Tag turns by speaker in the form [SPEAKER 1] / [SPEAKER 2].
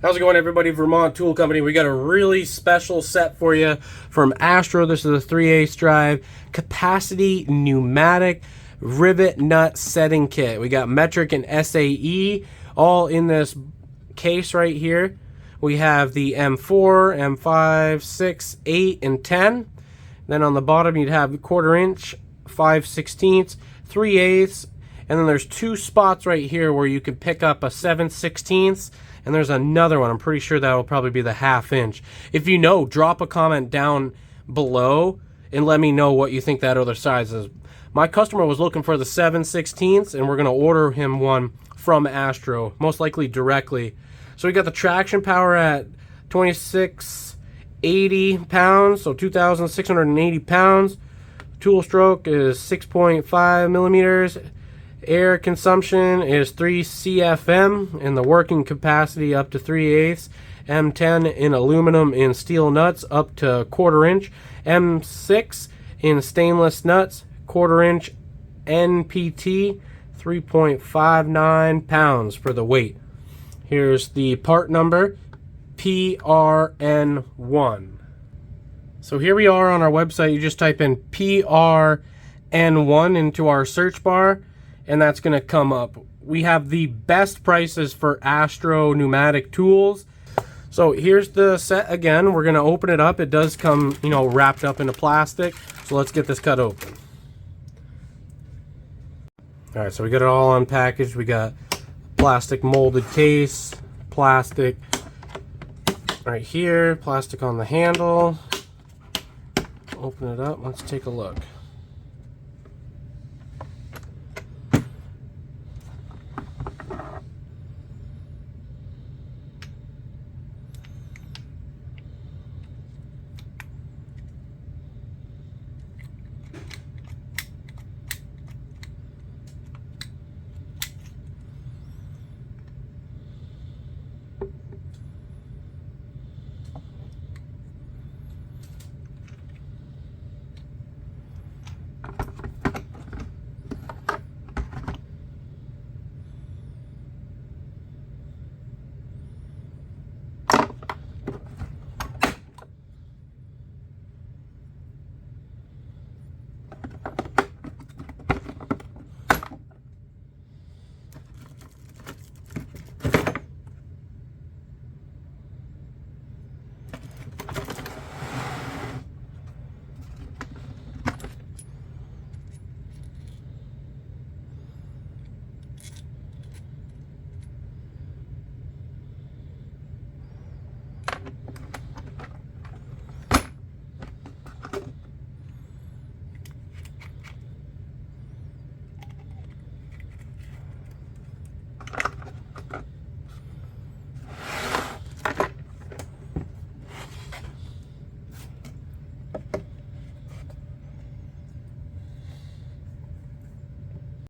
[SPEAKER 1] How's it going, everybody? Vermont Tool Company. We got a really special set for you from Astro. This is a 3/8 drive capacity pneumatic rivet nut setting kit. We got metric and SAE all in this case right here. We have the M4, M5, 6, 8, and 10. Then on the bottom you'd have 1/4 inch, 5/16, 3/8, and then there's two spots right here where you can pick up a 7/16. And there's another one. I'm pretty sure that will probably be the 1/2 inch. If you know, drop a comment down below and let me know what you think that other size is. My customer was looking for the 7/16, and we're going to order him one from Astro, most likely directly. So we got the traction power at 2680 pounds, so 2,680 pounds. Tool stroke is 6.5 millimeters. Air consumption is 3 CFM, and the working capacity up to 3/8. M10 in aluminum and steel nuts up to 1/4 inch. M6 in stainless nuts, 1/4 inch. NPT, 3.59 pounds for the weight. Here's the part number, PRN1. So here we are on our website. You just type in PRN1 into our search bar, and that's going to come up. We have the best prices for Astro pneumatic tools. So here's the set again. We're going to open it up. It does come, wrapped up into plastic. So let's get this cut open. All right, so we got it all unpackaged. We got plastic molded case, plastic right here, plastic on the handle. Open it up. Let's take a look.